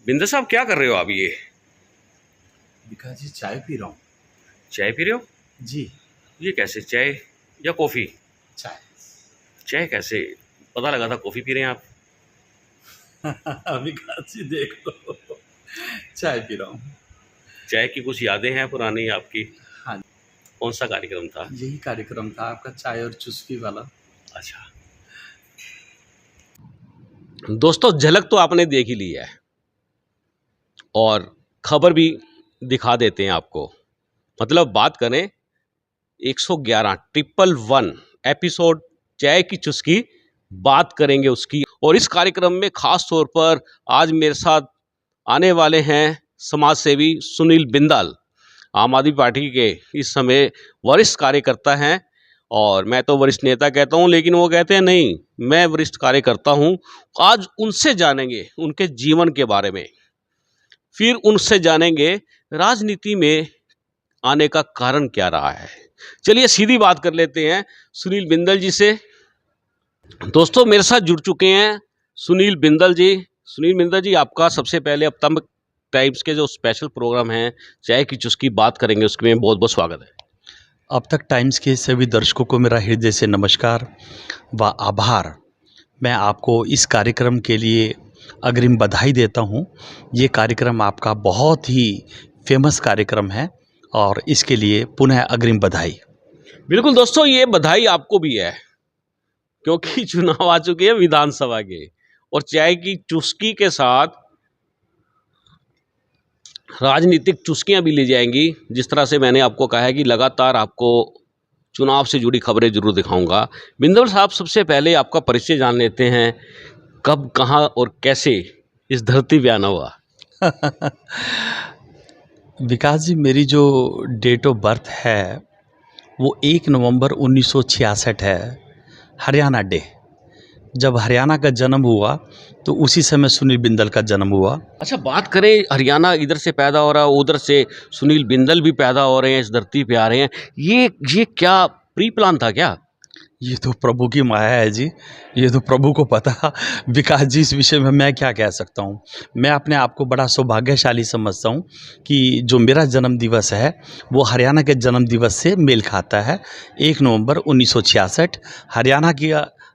बिंदर साहब क्या कर रहे हो आप? ये विकास जी चाय पी रहा हूँ। चाय पी रहे हो? जी ये कैसे, चाय या कॉफ़ी? चाय। चाय कैसे? पता लगा था कॉफ़ी पी रहे हैं आप। विकास जी देख लो, चाय पी रहा हूँ। चाय की कुछ यादें हैं पुरानी आपकी? हाँ, कौन सा कार्यक्रम था? यही कार्यक्रम था आपका, चाय और चुस्की वाला। अच्छा दोस्तों, झलक तो आपने देख ही ली है और खबर भी दिखा देते हैं आपको। मतलब बात करें 111 ट्रिपल वन एपिसोड चाय की चुस्की, बात करेंगे उसकी। और इस कार्यक्रम में खास तौर पर आज मेरे साथ आने वाले हैं समाज सेवी सुनील बिंदाल, आम आदमी पार्टी के इस समय वरिष्ठ कार्यकर्ता हैं। और मैं तो वरिष्ठ नेता कहता हूं, लेकिन वो कहते हैं नहीं, मैं वरिष्ठ कार्यकर्ता हूं। आज उनसे जानेंगे उनके जीवन के बारे में, फिर उनसे जानेंगे राजनीति में आने का कारण क्या रहा है। चलिए सीधी बात कर लेते हैं सुनील बिंदल जी से। दोस्तों मेरे साथ जुड़ चुके हैं सुनील बिंदल जी। सुनील बिंदल जी, आपका सबसे पहले अब तक टाइम्स के जो स्पेशल प्रोग्राम हैं चाय की चुस्की बात करेंगे उसमें बहुत बहुत स्वागत है। अब तक टाइम्स के सभी दर्शकों को मेरा हृदय से नमस्कार व आभार। मैं आपको इस कार्यक्रम के लिए अग्रिम बधाई देता हूँ। ये कार्यक्रम आपका बहुत ही फेमस कार्यक्रम है और इसके लिए पुनः अग्रिम बधाई। बिल्कुल दोस्तों, ये बधाई आपको भी है क्योंकि चुनाव आ चुके हैं विधानसभा के, और चाय की चुस्की के साथ राजनीतिक चुस्कियां भी ली जाएंगी। जिस तरह से मैंने आपको कहा है कि लगातार आपको चुनाव से जुड़ी खबरें जरूर दिखाऊंगा। बिंदल साहब, सबसे पहले आपका परिचय जान लेते हैं, कब, कहां और कैसे इस धरती पे आना हुआ? विकास जी, मेरी जो डेट ऑफ बर्थ है वो 1 नवंबर 1966 है, हरियाणा डे। जब हरियाणा का जन्म हुआ तो उसी समय सुनील बिंदल का जन्म हुआ। अच्छा, बात करें हरियाणा इधर से पैदा हो रहा है, उधर से सुनील बिंदल भी पैदा हो रहे हैं, इस धरती पे आ रहे हैं, ये क्या प्री प्लान था क्या? ये तो प्रभु की माया है जी, ये तो प्रभु को पता। विकास जी, इस विषय में मैं क्या कह सकता हूँ। मैं अपने आप को बड़ा सौभाग्यशाली समझता हूँ कि जो मेरा जन्म दिवस है वो हरियाणा के जन्म दिवस से मेल खाता है। 1 नवंबर 1966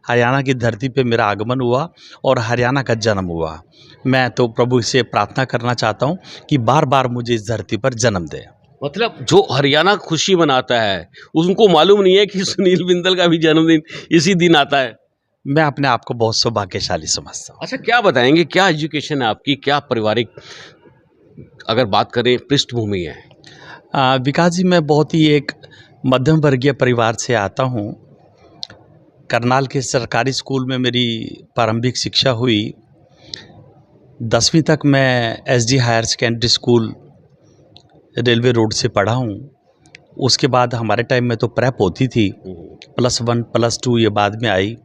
हरियाणा की धरती पे मेरा आगमन हुआ और हरियाणा का जन्म हुआ। मैं तो प्रभु से प्रार्थना करना चाहता हूँ कि बार बार मुझे इस धरती पर जन्म दे। मतलब जो हरियाणा खुशी मनाता है उनको मालूम नहीं है कि सुनील बिंदल का भी जन्मदिन इसी दिन आता है। मैं अपने आप को बहुत सौभाग्यशाली समझता हूँ। अच्छा, क्या बताएंगे, क्या एजुकेशन है आपकी, क्या पारिवारिक अगर बात करें पृष्ठभूमि है? विकास जी, मैं बहुत ही एक मध्यम वर्गीय परिवार से आता हूँ। करनाल के सरकारी स्कूल में मेरी प्रारंभिक शिक्षा हुई। 10वीं तक मैं SD higher secondary school railway road से पढ़ा हूँ। उसके बाद हमारे टाइम में तो प्रेप होती थी, +1 +2 ये बाद में आई।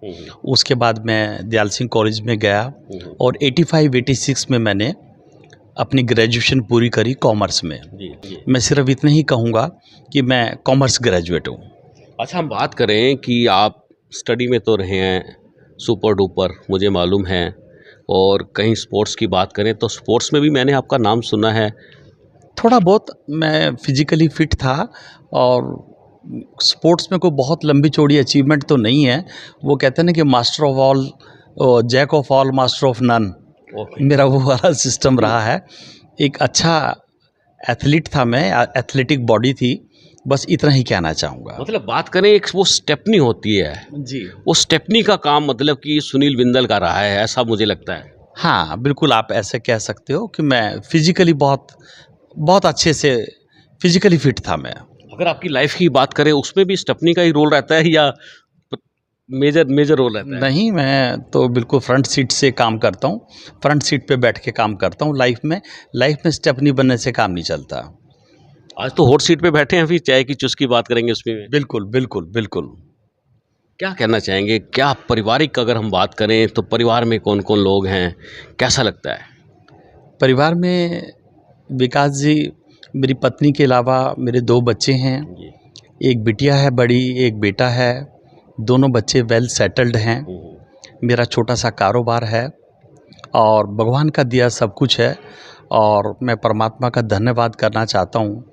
उसके बाद मैं दयाल सिंह कॉलेज में गया और 85-86 में मैंने अपनी ग्रेजुएशन पूरी करी कॉमर्स में। मैं सिर्फ इतना ही कहूँगा कि मैं कॉमर्स ग्रेजुएट हूँ। अच्छा, हम बात करें कि आप स्टडी में तो रहे हैं सुपर डुपर, मुझे मालूम है, और कहीं स्पोर्ट्स की बात करें तो स्पोर्ट्स में भी मैंने आपका नाम सुना है। थोड़ा बहुत मैं फिजिकली फिट था और स्पोर्ट्स में कोई बहुत लंबी चौड़ी अचीवमेंट तो नहीं है। वो कहते हैं ना कि master of all, jack of all, master of none. मेरा वो वाला सिस्टम रहा है। एक अच्छा एथलीट था मैं, एथलेटिक बॉडी थी, बस इतना ही कहना चाहूँगा। मतलब बात करें, एक वो स्टेपनी होती है जी, वो स्टेपनी का काम मतलब कि सुनील बिंदल का रहा है, ऐसा मुझे लगता है। हाँ बिल्कुल, आप ऐसे कह सकते हो कि मैं फिजिकली बहुत अच्छे से फिजिकली फिट था मैं। अगर आपकी लाइफ की बात करें उसमें भी स्टेपनी का ही रोल रहता है या मेजर रोल रहता है? नहीं, मैं तो बिल्कुल फ्रंट सीट से काम करता हूँ, फ्रंट सीट पे बैठ के काम करता हूँ। लाइफ में स्टेपनी बनने से काम नहीं चलता। आज तो हॉट सीट पे बैठे हैं, फिर चाय की चुस्की बात करेंगे उसमें भी। बिल्कुल बिल्कुल बिल्कुल। क्या कहना चाहेंगे, क्या पारिवारिक अगर हम बात करें तो परिवार में कौन कौन लोग हैं, कैसा लगता है? परिवार में विकास जी, मेरी पत्नी के अलावा मेरे 2 बच्चे हैं। एक बिटिया है बड़ी, एक बेटा है। दोनों बच्चे वेल सेटल्ड हैं। मेरा छोटा सा कारोबार है और भगवान का दिया सब कुछ है। और मैं परमात्मा का धन्यवाद करना चाहता हूँ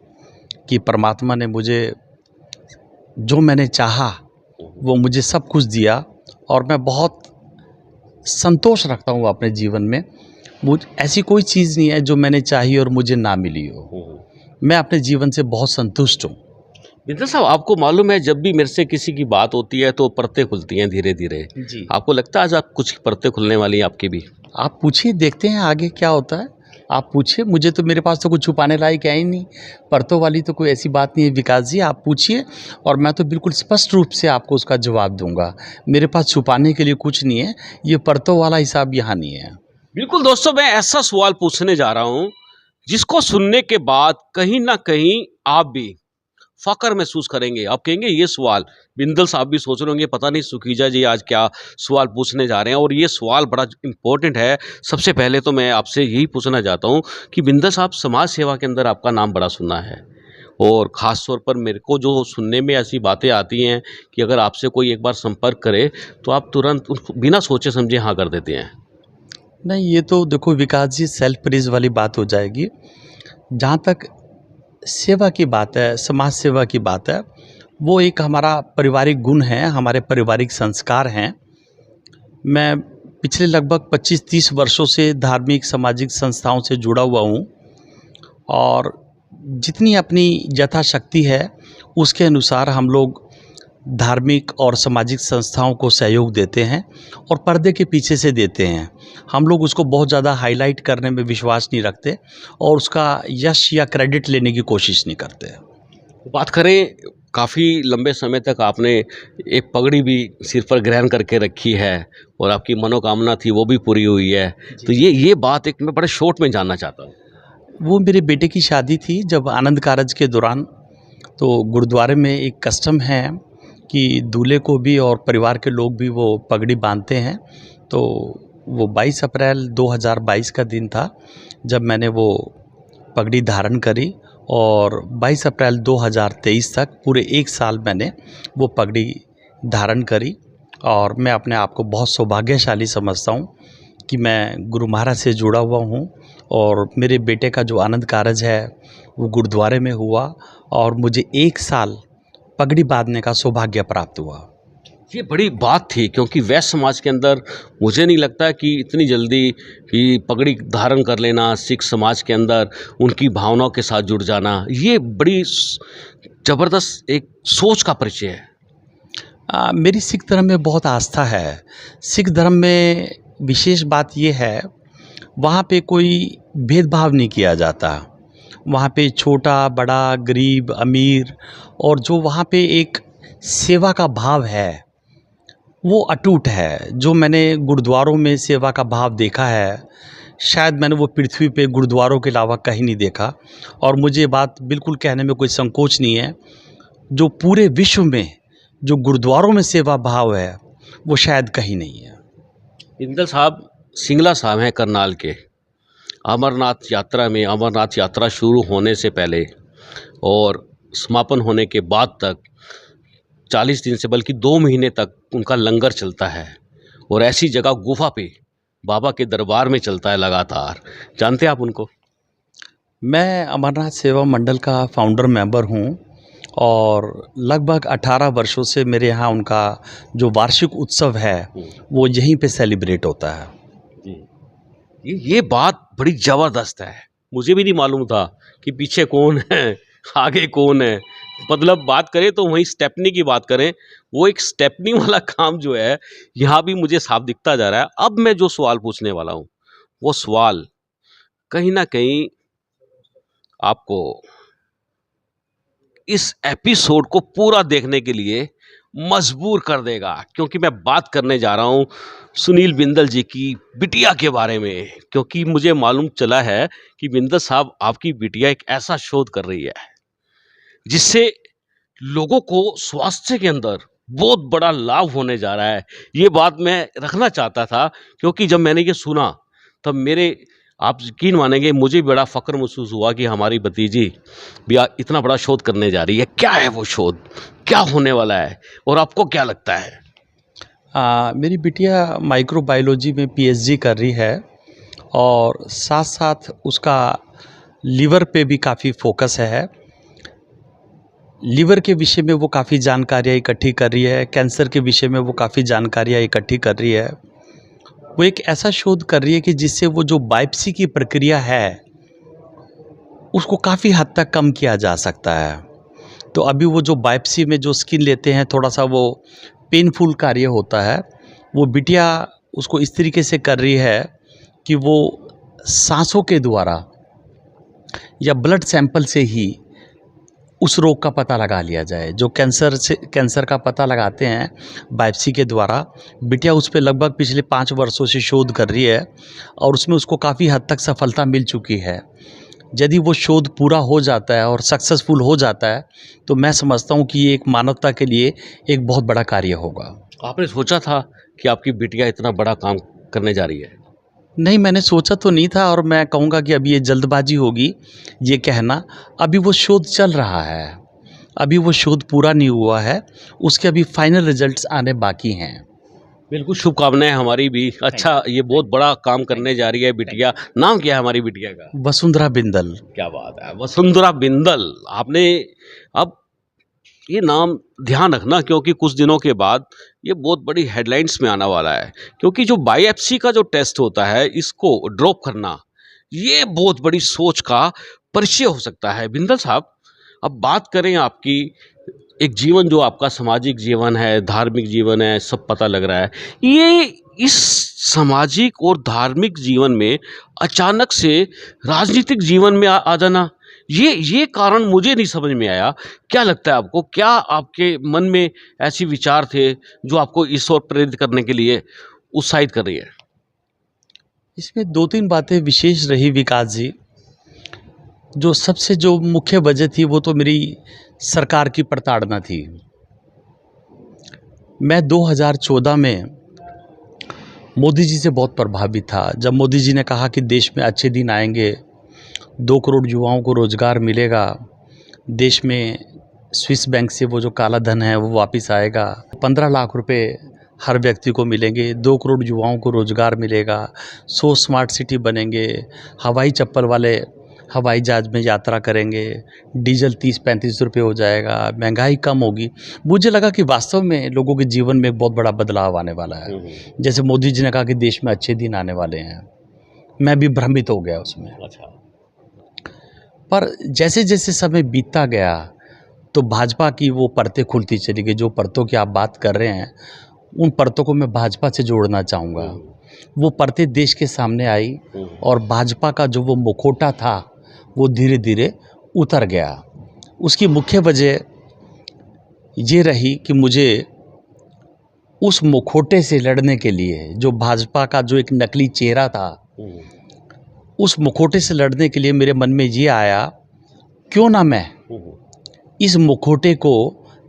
कि परमात्मा ने मुझे जो मैंने चाहा वो मुझे सब कुछ दिया, और मैं बहुत संतोष रखता हूँ अपने जीवन में। मुझ ऐसी कोई चीज़ नहीं है जो मैंने चाही और मुझे ना मिली हो। मैं अपने जीवन से बहुत संतुष्ट हूँ। बिंदल साहब, आपको मालूम है जब भी मेरे से किसी की बात होती है तो परतें खुलती हैं धीरे धीरे। जी। आपको लगता है आज आप कुछ परतें खुलने वाली हैं आपकी भी? आप पूछिए, देखते हैं आगे क्या होता है। आप पूछिए, मुझे तो, मेरे पास तो कुछ छुपाने लायक है ही नहीं। परतों वाली तो कोई ऐसी बात नहीं है विकास जी, आप पूछिए और मैं तो बिल्कुल स्पष्ट रूप से आपको उसका जवाब दूंगा। मेरे पास छुपाने के लिए कुछ नहीं है, ये परतों वाला हिसाब यहाँ नहीं है। बिल्कुल दोस्तों, मैं ऐसा सवाल पूछने जा रहा हूँ जिसको सुनने के बाद कहीं ना कहीं आप भी फख्र महसूस करेंगे। आप कहेंगे ये सवाल बिंदल साहब भी सोच रहे होंगे, पता नहीं सुखीजा जी आज क्या सवाल पूछने जा रहे हैं, और ये सवाल बड़ा इंपॉर्टेंट है। सबसे पहले तो मैं आपसे यही पूछना चाहता हूँ कि बिंदल साहब, समाज सेवा के अंदर आपका नाम बड़ा सुना है, और ख़ास तौर पर मेरे को जो सुनने में ऐसी बातें आती हैं कि अगर आपसे कोई एक बार संपर्क करे तो आप तुरंत उसको बिना सोचे समझे हाँ कर देते हैं। नहीं, ये तो देखो विकास जी, सेल्फ प्रेज वाली बात हो जाएगी। जहाँ तक सेवा की बात है, समाज सेवा की बात है, वो एक हमारा पारिवारिक गुण है, हमारे पारिवारिक संस्कार हैं। मैं पिछले लगभग 25-30 वर्षों से धार्मिक सामाजिक संस्थाओं से जुड़ा हुआ हूँ, और जितनी अपनी यथाशक्ति है उसके अनुसार हम लोग धार्मिक और सामाजिक संस्थाओं को सहयोग देते हैं, और पर्दे के पीछे से देते हैं। हम लोग उसको बहुत ज़्यादा हाईलाइट करने में विश्वास नहीं रखते, और उसका यश या क्रेडिट लेने की कोशिश नहीं करते। बात करें, काफ़ी लंबे समय तक आपने एक पगड़ी भी सिर पर ग्रहण करके रखी है, और आपकी मनोकामना थी वो भी पूरी हुई है। तो ये बात एक मैं बड़े शॉर्ट में जानना चाहता हूँ। वो मेरे बेटे की शादी थी, जब आनंद कारज के दौरान, तो गुरुद्वारे में एक कस्टम है कि दूल्हे को भी और परिवार के लोग भी वो पगड़ी बांधते हैं। तो वो 22 अप्रैल 2022 का दिन था जब मैंने वो पगड़ी धारण करी, और 22 अप्रैल 2023 तक पूरे 1 साल मैंने वो पगड़ी धारण करी। और मैं अपने आप को बहुत सौभाग्यशाली समझता हूँ कि मैं गुरु महाराज से जुड़ा हुआ हूँ, और मेरे बेटे का जो आनंद कारज है वो गुरुद्वारे में हुआ, और मुझे 1 साल पगड़ी बांधने का सौभाग्य प्राप्त हुआ। ये बड़ी बात थी, क्योंकि वैश्य समाज के अंदर मुझे नहीं लगता कि इतनी जल्दी कि पगड़ी धारण कर लेना, सिख समाज के अंदर उनकी भावनाओं के साथ जुड़ जाना, ये बड़ी ज़बरदस्त एक सोच का परिचय है। मेरी सिख धर्म में बहुत आस्था है। सिख धर्म में विशेष बात ये है, वहाँ पे कोई भेदभाव नहीं किया जाता। वहाँ पे छोटा बड़ा, गरीब अमीर, और जो वहाँ पे एक सेवा का भाव है वो अटूट है। जो मैंने गुरुद्वारों में सेवा का भाव देखा है, शायद मैंने वो पृथ्वी पे गुरुद्वारों के अलावा कहीं नहीं देखा। और मुझे ये बात बिल्कुल कहने में कोई संकोच नहीं है, जो पूरे विश्व में जो गुरुद्वारों में सेवा भाव है वो शायद कहीं नहीं है। बिंदल साहब, सिंगला साहब हैं करनाल के। अमरनाथ यात्रा में, अमरनाथ यात्रा शुरू होने से पहले और समापन होने के बाद तक 40 दिन से बल्कि 2 महीने तक उनका लंगर चलता है, और ऐसी जगह गुफा पे बाबा के दरबार में चलता है लगातार। जानते हैं आप उनको? मैं अमरनाथ सेवा मंडल का फाउंडर मेंबर हूँ, और लगभग 18 वर्षों से मेरे यहाँ उनका जो वार्षिक उत्सव है वो यहीं पे सेलिब्रेट होता है। जी, ये बात बड़ी ज़बरदस्त है। मुझे भी नहीं मालूम था कि पीछे कौन है, आगे कौन है। मतलब बात करें तो वहीं स्टेपनी की बात करें, वो एक स्टेपनी वाला काम जो है यहाँ भी मुझे साफ दिखता जा रहा है। अब मैं जो सवाल पूछने वाला हूँ वो सवाल कहीं ना कहीं आपको इस एपिसोड को पूरा देखने के लिए मजबूर कर देगा, क्योंकि मैं बात करने जा रहा हूँ सुनील बिंदल जी की बिटिया के बारे में। क्योंकि मुझे मालूम चला है कि बिंदल साहब, आपकी बिटिया एक ऐसा शोध कर रही है जिससे लोगों को स्वास्थ्य के अंदर बहुत बड़ा लाभ होने जा रहा है। ये बात मैं रखना चाहता था, क्योंकि जब मैंने ये सुना तब आप यकीन मानेंगे, मुझे बड़ा फ़ख्र महसूस हुआ कि हमारी भतीजी भी इतना बड़ा शोध करने जा रही है। क्या है वो शोध, क्या होने वाला है, और आपको क्या लगता है? मेरी बिटिया माइक्रोबायोलॉजी में पीएचडी कर रही है, और साथ साथ उसका लीवर पे भी काफ़ी फोकस है। लीवर के विषय में वो काफ़ी जानकारियाँ इकट्ठी कर रही है, कैंसर के विषय में वो काफ़ी जानकारियाँ इकट्ठी कर रही है। वो एक ऐसा शोध कर रही है कि जिससे वो जो बायोप्सी की प्रक्रिया है उसको काफ़ी हद तक कम किया जा सकता है। तो अभी वो जो बायोप्सी में जो स्किन लेते हैं, थोड़ा सा वो पेनफुल कार्य होता है। वो बिटिया उसको इस तरीके से कर रही है कि वो सांसों के द्वारा या ब्लड सैंपल से ही उस रोग का पता लगा लिया जाए। जो कैंसर का पता लगाते हैं बायोप्सी के द्वारा, बिटिया उस पे लगभग पिछले 5 वर्षों से शोध कर रही है और उसमें उसको काफ़ी हद तक सफलता मिल चुकी है। यदि वो शोध पूरा हो जाता है और सक्सेसफुल हो जाता है तो मैं समझता हूँ कि ये एक मानवता के लिए एक बहुत बड़ा कार्य होगा। आपने सोचा था कि आपकी बिटिया इतना बड़ा काम करने जा रही है? नहीं, मैंने सोचा तो नहीं था और मैं कहूँगा कि अभी ये जल्दबाजी होगी ये कहना। अभी वो शोध चल रहा है, अभी वो शोध पूरा नहीं हुआ है, उसके अभी फाइनल रिजल्ट्स आने बाकी हैं। बिल्कुल, शुभकामनाएं हमारी भी। अच्छा, ये बहुत बड़ा काम करने जा रही है बिटिया। नाम क्या है हमारी बिटिया का? वसुंधरा बिंदल। क्या बात है, वसुंधरा बिंदल। आपने अब ये नाम ध्यान रखना, क्योंकि कुछ दिनों के बाद ये बहुत बड़ी हेडलाइंस में आने वाला है। क्योंकि जो बायोप्सी का जो टेस्ट होता है, इसको ड्रॉप करना, ये बहुत बड़ी सोच का परिचय हो सकता है। बिंदल साहब, अब बात करें आपकी एक जीवन, जो आपका सामाजिक जीवन है, धार्मिक जीवन है, सब पता लग रहा है। ये इस सामाजिक और धार्मिक जीवन में अचानक से राजनीतिक जीवन में आ जाना, ये कारण मुझे नहीं समझ में आया। क्या लगता है आपको, क्या आपके मन में ऐसे विचार थे जो आपको इस ओर प्रेरित करने के लिए उत्साहित कर रही है? इसमें 2-3 बातें विशेष रही विकास जी। जो सबसे जो मुख्य वजह थी वो तो मेरी सरकार की प्रताड़ना थी। मैं 2014 में मोदी जी से बहुत प्रभावित था। जब मोदी जी ने कहा कि देश में अच्छे दिन आएंगे, 2 करोड़ युवाओं को रोज़गार मिलेगा, देश में स्विस बैंक से वो जो काला धन है वो वापस आएगा, 15 लाख रुपए हर व्यक्ति को मिलेंगे, 2 करोड़ युवाओं को रोज़गार मिलेगा, 100 स्मार्ट सिटी बनेंगे, हवाई चप्पल वाले हवाई जहाज़ में यात्रा करेंगे, डीजल 30-35 रुपये हो जाएगा, महंगाई कम होगी। मुझे लगा कि वास्तव में लोगों के जीवन में एक बहुत बड़ा बदलाव आने वाला है। जैसे मोदी जी ने कहा कि देश में अच्छे दिन आने वाले हैं, मैं भी भ्रमित हो गया उसमें। अच्छा। पर जैसे जैसे समय बीतता गया तो भाजपा की वो परतें खुलती चली गई। जो परतों की आप बात कर रहे हैं, उन परतों को मैं भाजपा से जोड़ना चाहूँगा। वो परतें देश के सामने आई और भाजपा का जो वो मुखौटा था वो धीरे धीरे उतर गया। उसकी मुख्य वजह ये रही कि मुझे उस मुखौटे से लड़ने के लिए, जो भाजपा का जो एक नकली चेहरा था, उस मुखौटे से लड़ने के लिए मेरे मन में ये आया, क्यों ना मैं इस मुखौटे को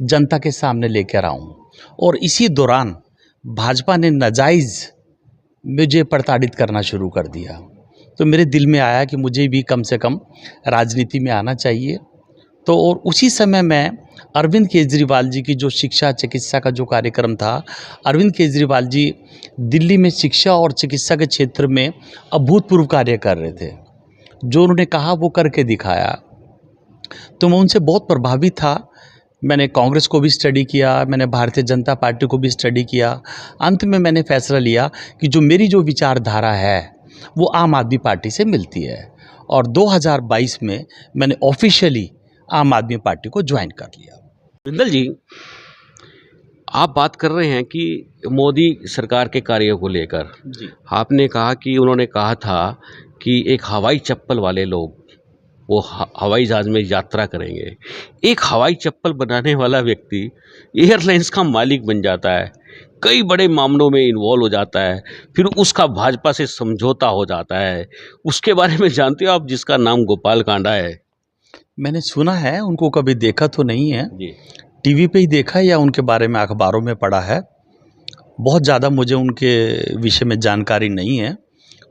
जनता के सामने लेकर आऊं। और इसी दौरान भाजपा ने नाजायज़ मुझे प्रताड़ित करना शुरू कर दिया। तो मेरे दिल में आया कि मुझे भी कम से कम राजनीति में आना चाहिए। तो और उसी समय मैं अरविंद केजरीवाल जी की जो शिक्षा चिकित्सा का जो कार्यक्रम था, अरविंद केजरीवाल जी दिल्ली में शिक्षा और चिकित्सा के क्षेत्र में अभूतपूर्व कार्य कर रहे थे। जो उन्होंने कहा वो करके दिखाया। तो मैं उनसे बहुत प्रभावित था। मैंने कांग्रेस को भी स्टडी किया, मैंने भारतीय जनता पार्टी को भी स्टडी किया। अंत में मैंने फैसला लिया कि जो मेरी जो विचारधारा है वो आम आदमी पार्टी से मिलती है। और 2022 में मैंने ऑफिशियली आम आदमी पार्टी को ज्वाइन कर लिया। बिंदल जी, आप बात कर रहे हैं कि मोदी सरकार के कार्यों को लेकर जी। आपने कहा कि उन्होंने कहा था कि एक हवाई चप्पल वाले लोग वो हवाई जहाज़ में यात्रा करेंगे। एक हवाई चप्पल बनाने वाला व्यक्ति एयरलाइंस का मालिक बन जाता है, कई बड़े मामलों में इन्वॉल्व हो जाता है, फिर उसका भाजपा से समझौता हो जाता है। उसके बारे में जानते हो आप, जिसका नाम गोपाल कांडा है? मैंने सुना है, उनको कभी देखा तो नहीं है, जी। टीवी पे ही देखा या उनके बारे में अखबारों में पढ़ा है। बहुत ज़्यादा मुझे उनके विषय में जानकारी नहीं है,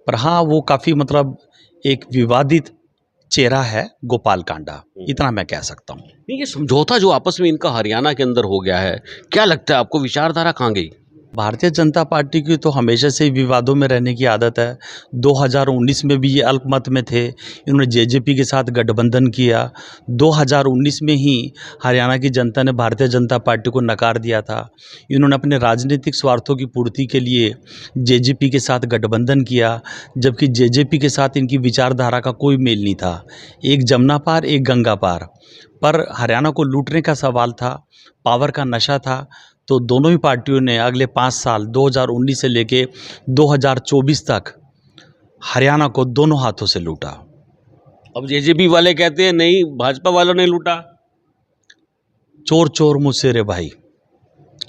पर हाँ, वो काफ़ी मतलब एक विवादित चेहरा है गोपाल कांडा, इतना मैं कह सकता हूँ। नहीं, ये समझौता जो आपस में इनका हरियाणा के अंदर हो गया है, क्या लगता है आपको, विचारधारा कहाँ गई? भारतीय जनता पार्टी की तो हमेशा से ही विवादों में रहने की आदत है। 2019 में भी ये अल्पमत में थे, इन्होंने जेजेपी के साथ गठबंधन किया। 2019 में ही हरियाणा की जनता ने भारतीय जनता पार्टी को नकार दिया था। इन्होंने अपने राजनीतिक स्वार्थों की पूर्ति के लिए जेजेपी के साथ गठबंधन किया, जबकि जेजेपी के साथ इनकी विचारधारा का कोई मेल नहीं था। एक जमुना पार, एक गंगा पार। पर हरियाणा को लूटने का सवाल था, पावर का नशा था, तो दोनों ही पार्टियों ने अगले 5 साल 2019 से लेके 2024 तक हरियाणा को दोनों हाथों से लूटा। अब जेजेपी वाले कहते हैं नहीं, भाजपा वालों ने लूटा। चोर चोर मुझसे रे भाई,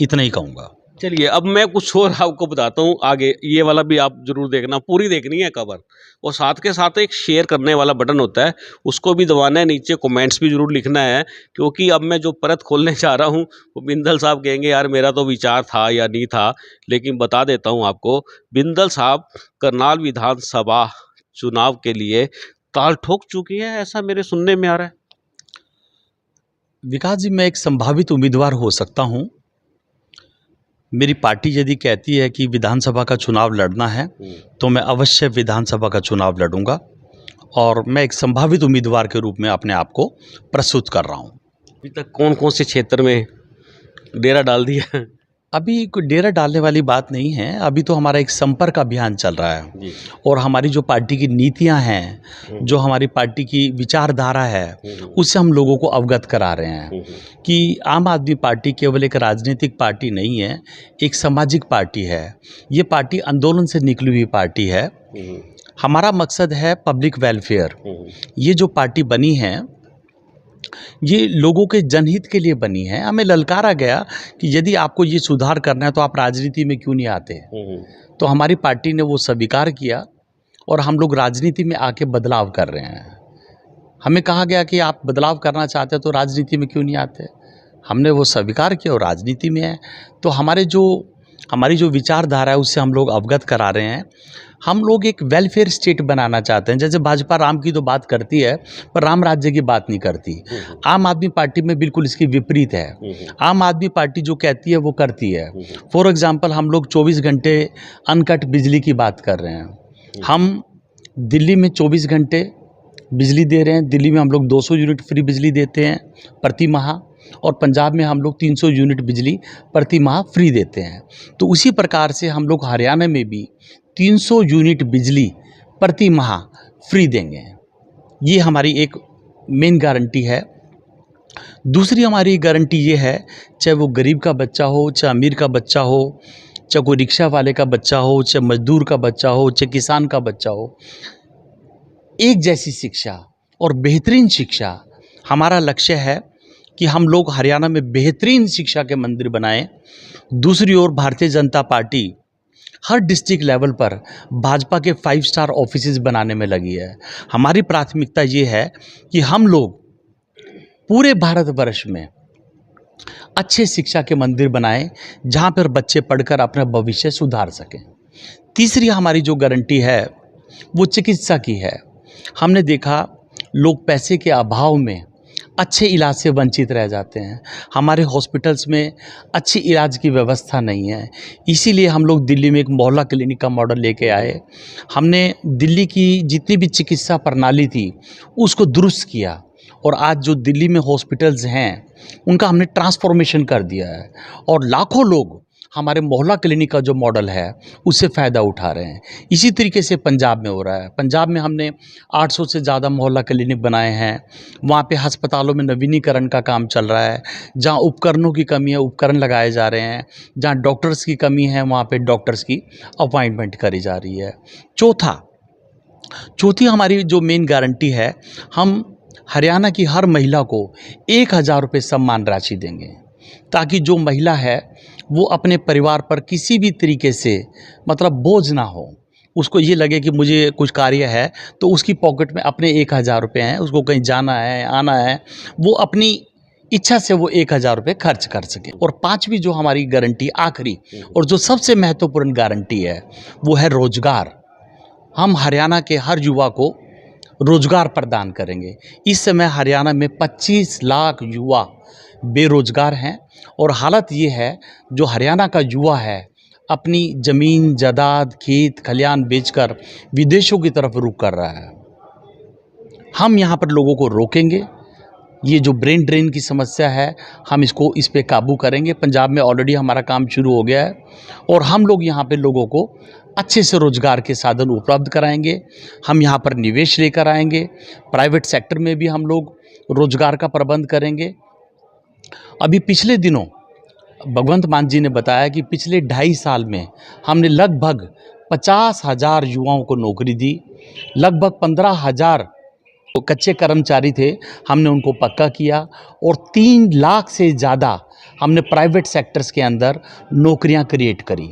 इतना ही कहूँगा। चलिए, अब मैं कुछ और आपको बताता हूँ आगे। ये वाला भी आप जरूर देखना, पूरी देखनी है खबर। और साथ के साथ एक शेयर करने वाला बटन होता है, उसको भी दबाना है। नीचे कमेंट्स भी जरूर लिखना है, क्योंकि अब मैं जो परत खोलने जा रहा हूँ वो बिंदल साहब कहेंगे यार मेरा तो विचार था या नहीं था। लेकिन बता देता हूँ आपको, बिंदल साहब करनाल विधानसभा चुनाव के लिए ताल ठोक चुकी है, ऐसा मेरे सुनने में आ रहा है। विकास जी, मैं एक संभावित उम्मीदवार हो सकता हूँ। मेरी पार्टी यदि कहती है कि विधानसभा का चुनाव लड़ना है तो मैं अवश्य विधानसभा का चुनाव लड़ूंगा, और मैं एक संभावित उम्मीदवार के रूप में अपने आप को प्रस्तुत कर रहा हूं। अभी तक कौन कौन से क्षेत्र में डेरा डाल दिया? अभी कोई डेरा डालने वाली बात नहीं है। अभी तो हमारा एक संपर्क अभियान चल रहा है जी। और हमारी जो पार्टी की नीतियां हैं, जो हमारी पार्टी की विचारधारा है, उससे हम लोगों को अवगत करा रहे हैं कि आम आदमी पार्टी केवल एक राजनीतिक पार्टी नहीं है, एक सामाजिक पार्टी है। ये पार्टी आंदोलन से निकली हुई पार्टी है। हमारा मकसद है पब्लिक वेलफेयर। ये जो पार्टी बनी है ये लोगों के जनहित के लिए बनी है। हमें ललकारा गया कि यदि आपको ये सुधार करना है तो आप राजनीति में क्यों नहीं आते। तो हमारी पार्टी ने वो स्वीकार किया और हम लोग राजनीति में आके बदलाव कर रहे हैं। हमें कहा गया कि आप बदलाव करना चाहते हो तो राजनीति में क्यों नहीं आते। हमने वो स्वीकार किया और राजनीति में है। तो हमारी जो विचारधारा है उससे हम लोग अवगत करा रहे हैं। हम लोग एक वेलफेयर स्टेट बनाना चाहते हैं। जैसे भाजपा राम की तो बात करती है पर राम राज्य की बात नहीं करती। आम आदमी पार्टी में बिल्कुल इसकी विपरीत है। आम आदमी पार्टी जो कहती है वो करती है। फॉर एग्जांपल हम लोग 24 घंटे अनकट बिजली की बात कर रहे हैं। हम दिल्ली में 24 घंटे बिजली दे रहे हैं। दिल्ली में हम लोग 200 यूनिट फ्री बिजली देते हैं प्रति माह, और पंजाब में हम लोग 300 यूनिट बिजली प्रति माह फ्री देते हैं। तो उसी प्रकार से हम लोग हरियाणा में भी 300 यूनिट बिजली प्रति माह फ्री देंगे। ये हमारी एक मेन गारंटी है। दूसरी हमारी गारंटी ये है, चाहे वो गरीब का बच्चा हो, चाहे अमीर का बच्चा हो, चाहे कोई रिक्शा वाले का बच्चा हो, चाहे मजदूर का बच्चा हो, चाहे किसान का बच्चा हो, एक जैसी शिक्षा और बेहतरीन शिक्षा हमारा लक्ष्य है कि हम लोग हरियाणा में बेहतरीन शिक्षा के मंदिर बनाएं। दूसरी ओर भारतीय जनता पार्टी हर डिस्ट्रिक्ट लेवल पर भाजपा के 5 स्टार ऑफिसेज बनाने में लगी है। हमारी प्राथमिकता ये है कि हम लोग पूरे भारतवर्ष में अच्छे शिक्षा के मंदिर बनाएं, जहाँ पर बच्चे पढ़कर अपना भविष्य सुधार सकें। तीसरी हमारी जो गारंटी है वो चिकित्सा की है। हमने देखा लोग पैसे के अभाव में अच्छे इलाज से वंचित रह जाते हैं। हमारे हॉस्पिटल्स में अच्छी इलाज की व्यवस्था नहीं है। इसीलिए हम लोग दिल्ली में एक मोहल्ला क्लिनिक का मॉडल लेके आए। हमने दिल्ली की जितनी भी चिकित्सा प्रणाली थी उसको दुरुस्त किया, और आज जो दिल्ली में हॉस्पिटल्स हैं उनका हमने ट्रांसफॉर्मेशन कर दिया है, और लाखों लोग हमारे मोहल्ला क्लिनिक का जो मॉडल है उससे फ़ायदा उठा रहे हैं। इसी तरीके से पंजाब में हो रहा है। पंजाब में हमने 800 से ज़्यादा मोहल्ला क्लिनिक बनाए हैं। वहाँ पे अस्पतालों में नवीनीकरण का काम चल रहा है। जहाँ उपकरणों की कमी है उपकरण लगाए जा रहे हैं। जहाँ डॉक्टर्स की कमी है वहाँ पे डॉक्टर्स की अपॉइंटमेंट करी जा रही है। चौथी हमारी जो मेन गारंटी है, हम हरियाणा की हर महिला को 1000 रुपये सम्मान राशि देंगे, ताकि जो महिला है वो अपने परिवार पर किसी भी तरीके से मतलब बोझ ना हो। उसको ये लगे कि मुझे कुछ कार्य है तो उसकी पॉकेट में अपने 1000 रुपये हैं, उसको कहीं जाना है आना है, वो अपनी इच्छा से वो 1000 रुपये खर्च कर सके। और 5वीं जो हमारी गारंटी आखिरी और जो सबसे महत्वपूर्ण गारंटी है वो है रोजगार। हम हरियाणा के हर युवा को रोजगार प्रदान करेंगे। इस समय हरियाणा में 25 लाख युवा बेरोजगार हैं, और हालत ये है जो हरियाणा का युवा है अपनी ज़मीन जायदाद खेत खलियान बेचकर विदेशों की तरफ रुख कर रहा है। हम यहाँ पर लोगों को रोकेंगे। ये जो ब्रेन ड्रेन की समस्या है, हम इस पे काबू करेंगे। पंजाब में ऑलरेडी हमारा काम शुरू हो गया है और हम लोग यहाँ पे लोगों को अच्छे से रोज़गार के साधन उपलब्ध कराएंगे। हम यहाँ पर निवेश लेकर आएंगे। प्राइवेट सेक्टर में भी हम लोग रोज़गार का प्रबंध करेंगे। अभी पिछले दिनों भगवंत मान जी ने बताया कि पिछले 2.5 साल में हमने लगभग 50,000 युवाओं को नौकरी दी। लगभग 15,000 कच्चे कर्मचारी थे, हमने उनको पक्का किया और 3 लाख से ज़्यादा हमने प्राइवेट सेक्टर्स के अंदर नौकरियां क्रिएट करी।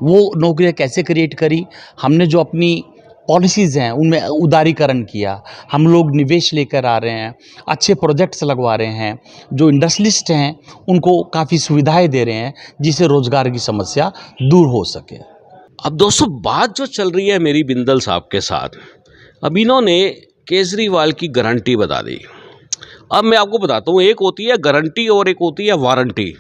वो नौकरियां कैसे क्रिएट करी? हमने जो अपनी पॉलिसीज़ हैं उनमें उदारीकरण किया। हम लोग निवेश लेकर आ रहे हैं, अच्छे प्रोजेक्ट्स लगवा रहे हैं, जो इंडस्ट्रियलिस्ट हैं उनको काफ़ी सुविधाएं दे रहे हैं जिससे रोज़गार की समस्या दूर हो सके। अब दोस्तों, बात जो चल रही है मेरी बिंदल साहब के साथ, अब इन्होंने केजरीवाल की गारंटी बता दी। अब मैं आपको बताता हूँ, एक होती है गारंटी और एक होती है वारंटी।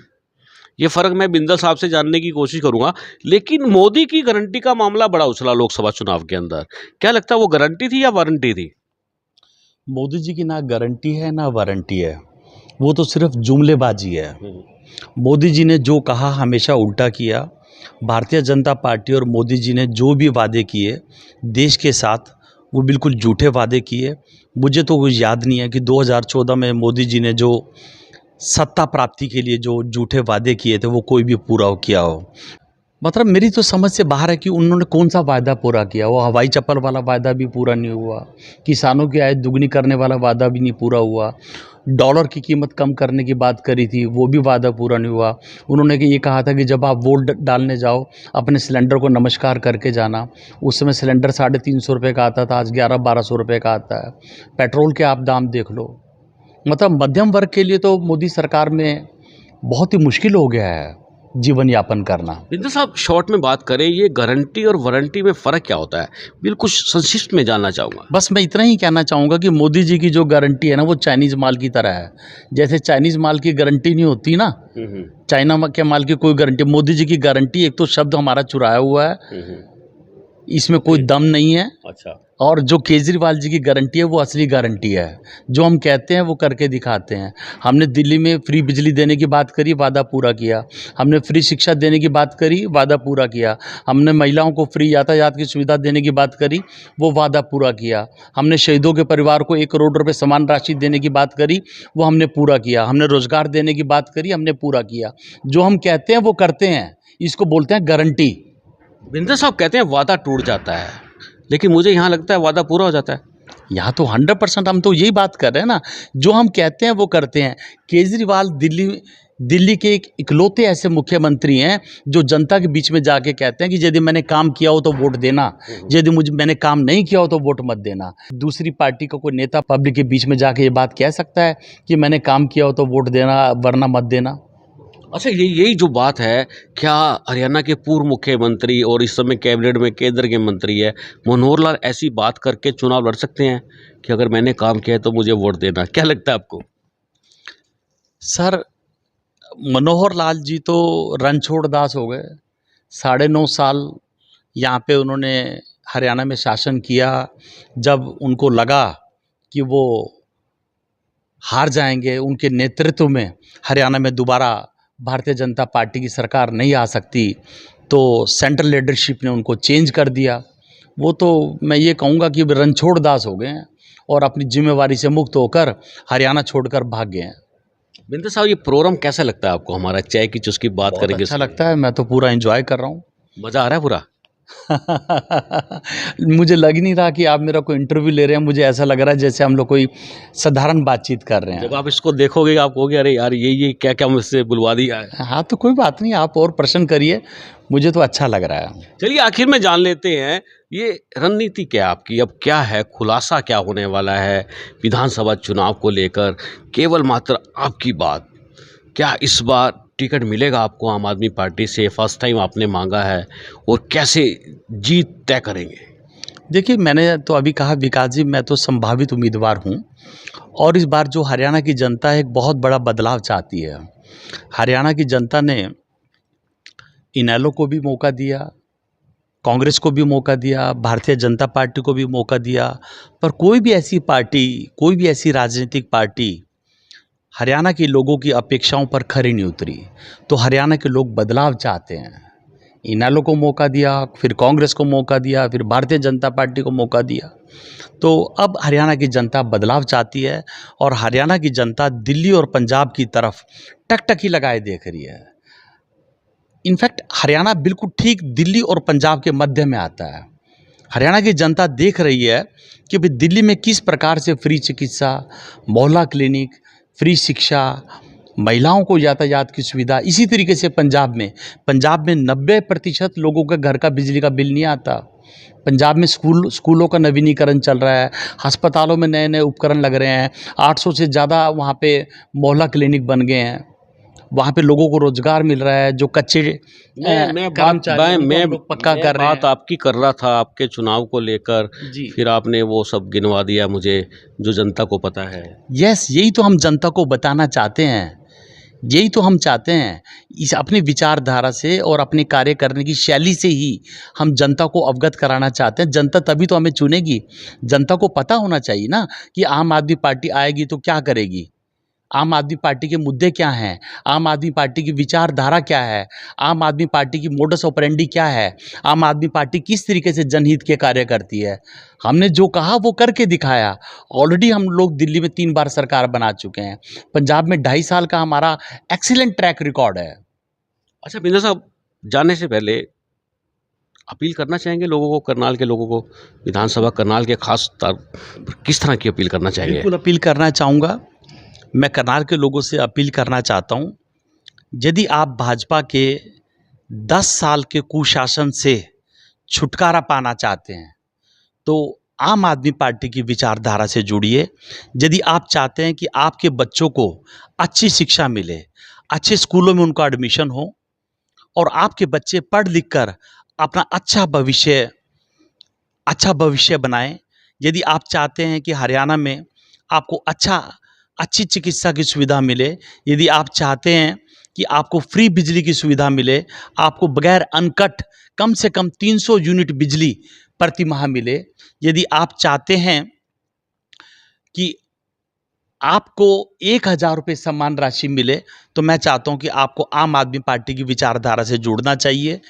ये फ़र्क मैं बिंदल साहब से जानने की कोशिश करूँगा। लेकिन मोदी की गारंटी का मामला बड़ा उछला लोकसभा चुनाव के अंदर। क्या लगता है, वो गारंटी थी या वारंटी थी? मोदी जी की ना गारंटी है ना वारंटी है, वो तो सिर्फ जुमलेबाजी है। मोदी जी ने जो कहा हमेशा उल्टा किया। भारतीय जनता पार्टी और मोदी जी ने जो भी वादे किए देश के साथ, वो बिल्कुल झूठे वादे किए। मुझे तो कुछ याद नहीं है कि 2014 में मोदी जी ने जो सत्ता प्राप्ति के लिए जो झूठे वादे किए थे वो कोई भी पूरा किया हो। मतलब मेरी तो समझ से बाहर है कि उन्होंने कौन सा वादा पूरा किया। वो हवाई चप्पल वाला वादा भी पूरा नहीं हुआ, किसानों की आय दुगनी करने वाला वादा भी नहीं पूरा हुआ, डॉलर की कीमत कम करने की बात करी थी वो भी वादा पूरा नहीं हुआ। उन्होंने ये कहा था कि जब आप वोट डालने जाओ अपने सिलेंडर को नमस्कार करके जाना। उस समय सिलेंडर 350 रुपये का आता था, आज 1100-1200 रुपये का आता है। पेट्रोल के आप दाम देख लो। मतलब मध्यम वर्ग के लिए तो मोदी सरकार में बहुत ही मुश्किल हो गया है जीवन यापन करना। बिंदल साहब, शॉर्ट में बात करें, ये गारंटी और वारंटी में फ़र्क क्या होता है? बिल्कुल संक्षिप्त में जानना चाहूँगा। बस मैं इतना ही कहना चाहूँगा कि मोदी जी की जो गारंटी है ना, वो चाइनीज़ माल की तरह है। जैसे चाइनीज़ माल की गारंटी नहीं होती ना, चाइना के माल की कोई गारंटी। मोदी जी की गारंटी, एक तो शब्द हमारा चुराया हुआ है, इसमें कोई दम नहीं है। अच्छा। और जो केजरीवाल जी की गारंटी है वो असली गारंटी है। जो हम कहते हैं वो करके दिखाते हैं। हमने दिल्ली में फ्री बिजली देने की बात करी, वादा पूरा किया। हमने फ्री शिक्षा देने की बात करी, वादा पूरा किया। हमने महिलाओं को फ्री यातायात की सुविधा देने की बात करी, वो वादा पूरा किया। हमने शहीदों के परिवार को 1 करोड़ रुपए समान राशि देने की बात करी, वो हमने पूरा किया। हमने रोजगार देने की बात करी, हमने पूरा किया। जो हम कहते हैं वो करते हैं, इसको बोलते हैं गारंटी। बिंदल साहब कहते हैं वादा टूट जाता है, लेकिन मुझे यहाँ लगता है वादा पूरा हो जाता है। यहाँ तो 100% हम तो यही बात कर रहे हैं ना, जो हम कहते हैं वो करते हैं। केजरीवाल दिल्ली के एक इकलौते ऐसे मुख्यमंत्री हैं जो जनता के बीच में जाके कहते हैं कि यदि मैंने काम किया हो तो वोट देना, यदि मैंने काम नहीं किया हो तो वोट मत देना। दूसरी पार्टी का कोई नेता पब्लिक के बीच में जाके ये बात कह सकता है कि मैंने काम किया हो तो वोट देना वरना मत देना? अच्छा, यही जो बात है, क्या हरियाणा के पूर्व मुख्यमंत्री और इस समय कैबिनेट में केंद्र के मंत्री है मनोहर लाल ऐसी बात करके चुनाव लड़ सकते हैं कि अगर मैंने काम किया है तो मुझे वोट देना? क्या लगता है आपको? सर, मनोहर लाल जी तो रणछोड़ दास हो गए। 9.5 साल यहाँ पे उन्होंने हरियाणा में शासन किया। जब उनको लगा कि वो हार जाएंगे, उनके नेतृत्व में हरियाणा में दोबारा भारतीय जनता पार्टी की सरकार नहीं आ सकती, तो सेंट्रल लीडरशिप ने उनको चेंज कर दिया। वो तो मैं ये कहूँगा कि रणछोड़ दास हो गए हैं और अपनी जिम्मेवारी से मुक्त होकर हरियाणा छोड़कर भाग गए हैं। बिंदल साहब, ये प्रोग्राम कैसा लगता है आपको? हमारा चाय की चुस्की बात बहुत करेंगे। अच्छा लगता है, मैं तो पूरा एंजॉय कर रहा हूँ। मज़ा आ रहा है पूरा? मुझे लग नहीं रहा कि आप मेरा कोई इंटरव्यू ले रहे हैं। मुझे ऐसा लग रहा है जैसे हम लोग कोई साधारण बातचीत कर रहे हैं। जब आप इसको देखोगे आप कहोगे अरे यार ये क्या क्या मुझसे बुलवा दिया है। हाँ, तो कोई बात नहीं, आप और प्रश्न करिए, मुझे तो अच्छा लग रहा है। चलिए आखिर में जान लेते हैं, ये रणनीति क्या है आपकी? अब क्या है, खुलासा क्या होने वाला है विधानसभा चुनाव को लेकर? केवल मात्र आपकी बात, क्या इस बार टिकट मिलेगा आपको आम आदमी पार्टी से? फर्स्ट टाइम आपने मांगा है, और कैसे जीत तय करेंगे? देखिए, मैंने तो अभी कहा विकास जी, मैं तो संभावित उम्मीदवार हूँ और इस बार जो हरियाणा की जनता है एक बहुत बड़ा बदलाव चाहती है। हरियाणा की जनता ने इनेलो को भी मौका दिया, कांग्रेस को भी मौका दिया, भारतीय जनता पार्टी को भी मौका दिया, पर कोई भी ऐसी पार्टी, कोई भी ऐसी राजनीतिक पार्टी हरियाणा के लोगों की अपेक्षाओं पर खरी नहीं उतरी। तो हरियाणा के लोग बदलाव चाहते हैं। इनेलो को मौका दिया, फिर कांग्रेस को मौका दिया, फिर भारतीय जनता पार्टी को मौका दिया। तो अब हरियाणा की जनता बदलाव चाहती है और हरियाणा की जनता दिल्ली और पंजाब की तरफ टकटकी लगाए देख रही है। इनफैक्ट हरियाणा बिल्कुल ठीक दिल्ली और पंजाब के मध्य में आता है। हरियाणा की जनता देख रही है कि भाई दिल्ली में किस प्रकार से फ्री चिकित्सा, मोहल्ला क्लिनिक, फ्री शिक्षा, महिलाओं को यातायात की सुविधा, इसी तरीके से पंजाब में 90% लोगों के घर का बिजली का बिल नहीं आता। पंजाब में स्कूलों का नवीनीकरण चल रहा है, अस्पतालों में नए नए उपकरण लग रहे हैं, 800 से ज़्यादा वहाँ पे मोहल्ला क्लिनिक बन गए हैं, वहाँ पे लोगों को रोजगार मिल रहा है। जो कच्चे पक्का कर रहे हैं। बात आपकी कर रहा था आपके चुनाव को लेकर, फिर आपने वो सब गिनवा दिया मुझे जो जनता को पता है। यस, यही तो हम जनता को बताना चाहते हैं, यही तो हम चाहते हैं। इस अपनी विचारधारा से और अपने कार्य करने की शैली से ही हम जनता को अवगत कराना चाहते हैं। जनता तभी तो हमें चुनेगी। जनता को पता होना चाहिए ना कि आम आदमी पार्टी आएगी तो क्या करेगी, आम आदमी पार्टी के मुद्दे क्या हैं, आम आदमी पार्टी की विचारधारा क्या है, आम आदमी पार्टी की मोडस ऑपरेंडी क्या है, आम आदमी पार्टी किस तरीके से जनहित के कार्य करती है। हमने जो कहा वो करके दिखाया। ऑलरेडी हम लोग दिल्ली में 3 बार सरकार बना चुके हैं। पंजाब में 2.5 साल का हमारा एक्सीलेंट ट्रैक रिकॉर्ड है। अच्छा बिंदर साहब, जाने से पहले अपील करना चाहेंगे लोगों को, करनाल के लोगों को, विधानसभा करनाल के खास तौर पर किस तरह की अपील करना चाहेंगे? बिल्कुल अपील करना चाहूँगा। मैं करनाल के लोगों से अपील करना चाहता हूँ, यदि आप भाजपा के 10 साल के कुशासन से छुटकारा पाना चाहते हैं तो आम आदमी पार्टी की विचारधारा से जुड़िए। यदि आप चाहते हैं कि आपके बच्चों को अच्छी शिक्षा मिले, अच्छे स्कूलों में उनका एडमिशन हो और आपके बच्चे पढ़ लिख कर अपना अच्छा भविष्य बनाएं, यदि आप चाहते हैं कि हरियाणा में आपको अच्छी चिकित्सा की सुविधा मिले, यदि आप चाहते हैं कि आपको फ्री बिजली की सुविधा मिले, आपको बगैर अनकट कम से कम 300 यूनिट बिजली प्रति माह मिले, यदि आप चाहते हैं कि आपको 1000 रुपये सम्मान राशि मिले, तो मैं चाहता हूं कि आपको आम आदमी पार्टी की विचारधारा से जुड़ना चाहिए।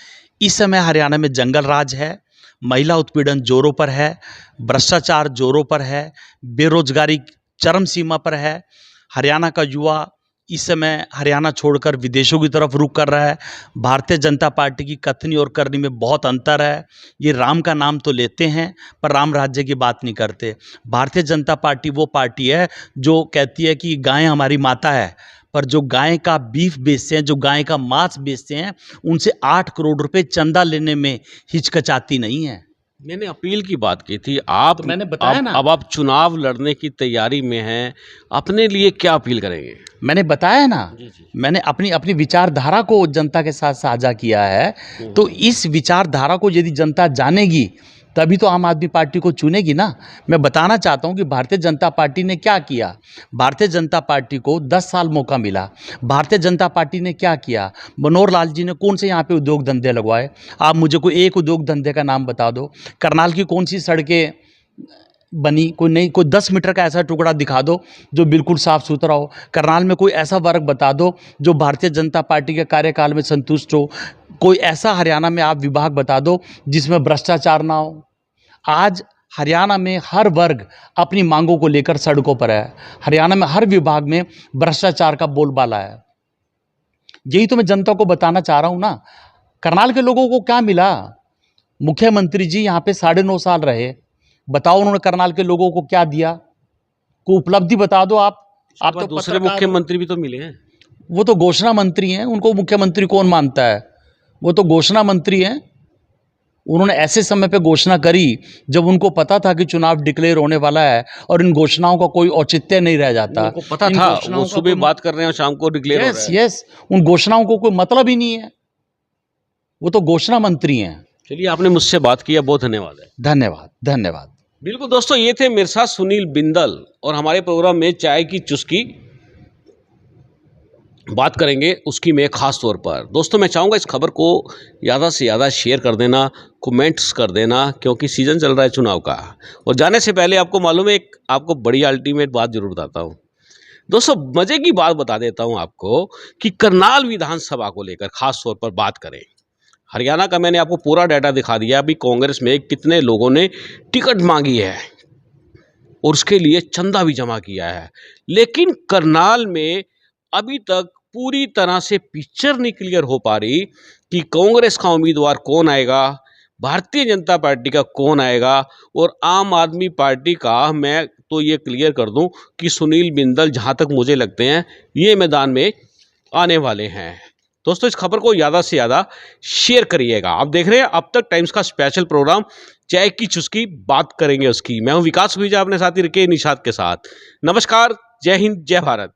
इस समय हरियाणा में जंगल राज है, महिला उत्पीड़न जोरों पर है, भ्रष्टाचार जोरों पर है, बेरोजगारी चरम सीमा पर है। हरियाणा का युवा इस समय हरियाणा छोड़कर विदेशों की तरफ रुख कर रहा है। भारतीय जनता पार्टी की कथनी और करनी में बहुत अंतर है। ये राम का नाम तो लेते हैं पर राम राज्य की बात नहीं करते। भारतीय जनता पार्टी वो पार्टी है जो कहती है कि गाय हमारी माता है, पर जो गाय का बीफ बेचते हैं, जो गाय का मांस बेचते हैं, उनसे 8 करोड़ रुपए चंदा लेने में हिचकिचाती नहीं है। मैंने अपील की बात की थी, आप तो मैंने बताया ना। अब आप चुनाव लड़ने की तैयारी में हैं, अपने लिए क्या अपील करेंगे? मैंने बताया ना, जी। मैंने अपनी विचारधारा को जनता के साथ साझा किया है। तो इस विचारधारा को यदि जनता जानेगी तभी तो आम आदमी पार्टी को चुनेगी ना। मैं बताना चाहता हूं कि भारतीय जनता पार्टी ने क्या किया। भारतीय जनता पार्टी को 10 साल मौका मिला। भारतीय जनता पार्टी ने क्या किया? मनोहर लाल जी ने कौन से यहाँ पे उद्योग धंधे लगवाए? आप मुझे कोई एक उद्योग धंधे का नाम बता दो। करनाल की कौन सी सड़कें बनी? कोई 10 मीटर का ऐसा टुकड़ा दिखा दो जो बिल्कुल साफ सुथरा हो। करनाल में कोई ऐसा वर्ग बता दो जो भारतीय जनता पार्टी के कार्यकाल में संतुष्ट हो। कोई ऐसा हरियाणा में आप विभाग बता दो जिसमें भ्रष्टाचार ना हो। आज हरियाणा में हर वर्ग अपनी मांगों को लेकर सड़कों पर है। हरियाणा में हर विभाग में भ्रष्टाचार का बोलबाला है। यही तो मैं जनता को बताना चाह रहा हूं ना। करनाल के लोगों को क्या मिला? मुख्यमंत्री जी यहाँ पे 9.5 साल रहे, बताओ उन्होंने करनाल के लोगों को क्या दिया? कोई उपलब्धि बता दो आप तो दूसरे मुख्यमंत्री भी तो मिले हैं। वो तो घोषणा मंत्री हैं, उनको मुख्यमंत्री कौन मानता है? वो तो घोषणा मंत्री हैं। उन्होंने ऐसे समय पे घोषणा करी जब उनको पता था कि चुनाव डिक्लेयर होने वाला है और इन घोषणाओं का कोई औचित्य नहीं रह जाता। उनको पता था, वो सुबह बात कर रहे हैं, शाम को डिक्लेयर हो रहा है। यस, उन घोषणाओं को कोई मतलब ही नहीं है। वो तो घोषणा मंत्री हैं। चलिए, आपने मुझसे बात किया, बहुत धन्यवाद है। धन्यवाद। बिल्कुल दोस्तों, ये थे मेरे साथ सुनील बिंदल और हमारे प्रोग्राम में चाय की चुस्की। बात करेंगे उसकी मैं ख़ास तौर पर। दोस्तों मैं चाहूँगा इस खबर को ज़्यादा से ज़्यादा शेयर कर देना, कमेंट्स कर देना, क्योंकि सीज़न चल रहा है चुनाव का। और जाने से पहले आपको मालूम है, एक आपको बड़ी अल्टीमेट बात ज़रूर बताता हूँ। दोस्तों मज़े की बात बता देता हूँ आपको कि करनाल विधानसभा को लेकर ख़ास तौर पर बात करें। हरियाणा का मैंने आपको पूरा डाटा दिखा दिया, अभी कांग्रेस में कितने लोगों ने टिकट मांगी है और उसके लिए चंदा भी जमा किया है। लेकिन करनाल में अभी तक पूरी तरह से पिक्चर नहीं क्लियर हो पा रही कि कांग्रेस का उम्मीदवार कौन आएगा, भारतीय जनता पार्टी का कौन आएगा, और आम आदमी पार्टी का मैं तो ये क्लियर कर दूं कि सुनील बिंदल जहां तक मुझे लगते हैं ये मैदान में आने वाले हैं। दोस्तों इस खबर को ज़्यादा से ज़्यादा शेयर करिएगा। आप देख रहे हैं अब तक टाइम्स का स्पेशल प्रोग्राम चाय की चुस्की, बात करेंगे उसकी। मैं हूं विकास भुजा, अपने साथी रिके निषाद के साथ। नमस्कार, जय हिंद, जय भारत।